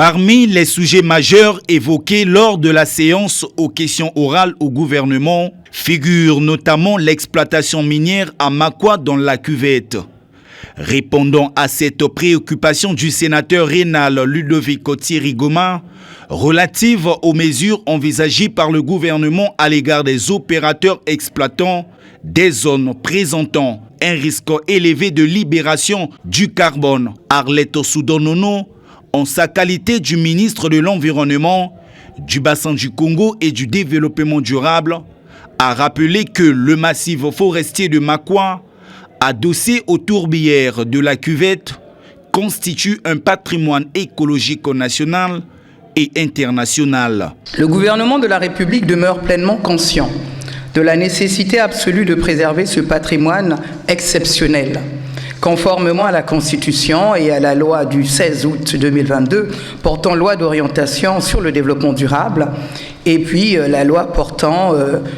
Parmi les sujets majeurs évoqués lors de la séance aux questions orales au gouvernement figure notamment l'exploitation minière à Makwa dans la cuvette. Répondant à cette préoccupation du sénateur rénal Ludovico Thierry-Goma, relative aux mesures envisagées par le gouvernement à l'égard des opérateurs exploitants des zones présentant un risque élevé de libération du carbone, Arleto Soudonono, en sa qualité du ministre de l'Environnement, du Bassin du Congo et du Développement durable, a rappelé que le massif forestier de Makwa, adossé aux tourbières de la cuvette, constitue un patrimoine écologique national et international. Le gouvernement de la République demeure pleinement conscient de la nécessité absolue de préserver ce patrimoine exceptionnel. Conformément à la Constitution et à la loi du 16 août 2022 portant loi d'orientation sur le développement durable et puis la loi portant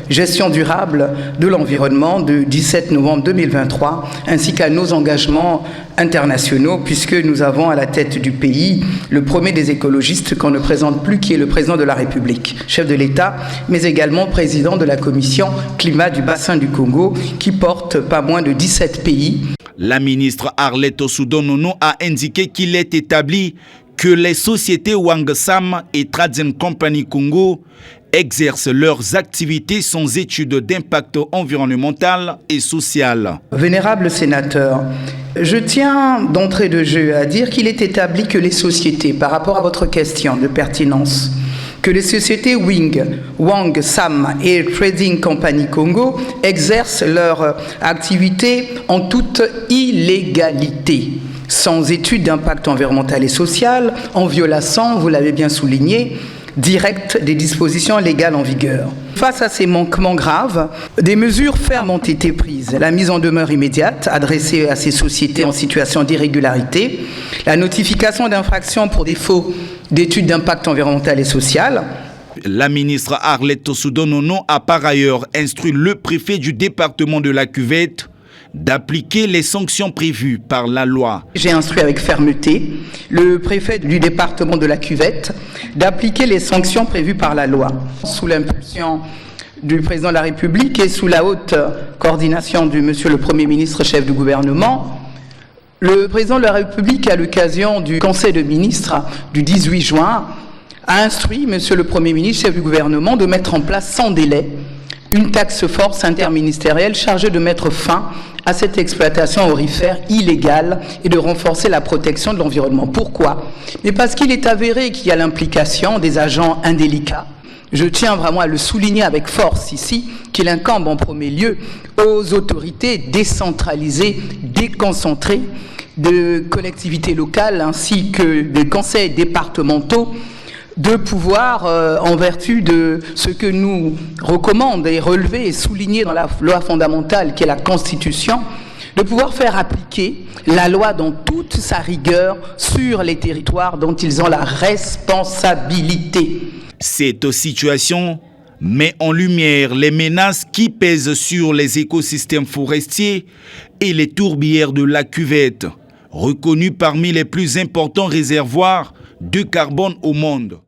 gestion durable de l'environnement du 17 novembre 2023 ainsi qu'à nos engagements internationaux puisque nous avons à la tête du pays le premier des écologistes qu'on ne présente plus qui est le président de la République, chef de l'État, mais également président de la commission climat du bassin du Congo qui porte pas moins de 17 pays. La ministre Arleto Soudonono a indiqué qu'il est établi que les sociétés Wangsam et Trading Company Congo exercent leurs activités sans étude d'impact environnemental et social. Vénérable sénateur, je tiens d'entrée de jeu à dire qu'il est établi que les sociétés, par rapport à votre question de pertinence, que les sociétés Wangsam et Trading Company Congo exercent leur activité en toute illégalité, sans étude d'impact environnemental et social, en violation, vous l'avez bien souligné, directe des dispositions légales en vigueur. Face à ces manquements graves, des mesures fermes ont été prises. La mise en demeure immédiate adressée à ces sociétés en situation d'irrégularité, la notification d'infractions pour défaut d'études d'impact environnemental et social. La ministre Arleto Soudonono a par ailleurs instruit le préfet du département de la Cuvette d'appliquer les sanctions prévues par la loi. J'ai instruit avec fermeté le préfet du département de la Cuvette d'appliquer les sanctions prévues par la loi. Sous l'impulsion du président de la République et sous la haute coordination du monsieur le Premier ministre, chef du gouvernement, le président de la République, à l'occasion du Conseil de ministres du 18 juin, a instruit monsieur le Premier ministre, chef du gouvernement, de mettre en place sans délai une task force interministérielle chargée de mettre fin à cette exploitation aurifère illégale et de renforcer la protection de l'environnement. Pourquoi? Mais parce qu'il est avéré qu'il y a l'implication des agents indélicats. Je tiens vraiment à le souligner avec force ici, qu'il incombe en premier lieu aux autorités décentralisées, déconcentrées, de collectivités locales ainsi que des conseils départementaux de pouvoir, en vertu de ce que nous recommande et relever et souligner dans la loi fondamentale qui est la Constitution, de pouvoir faire appliquer la loi dans toute sa rigueur sur les territoires dont ils ont la responsabilité. Cette situation met en lumière les menaces qui pèsent sur les écosystèmes forestiers et les tourbières de la Cuvette, reconnus parmi les plus importants réservoirs de carbone au monde.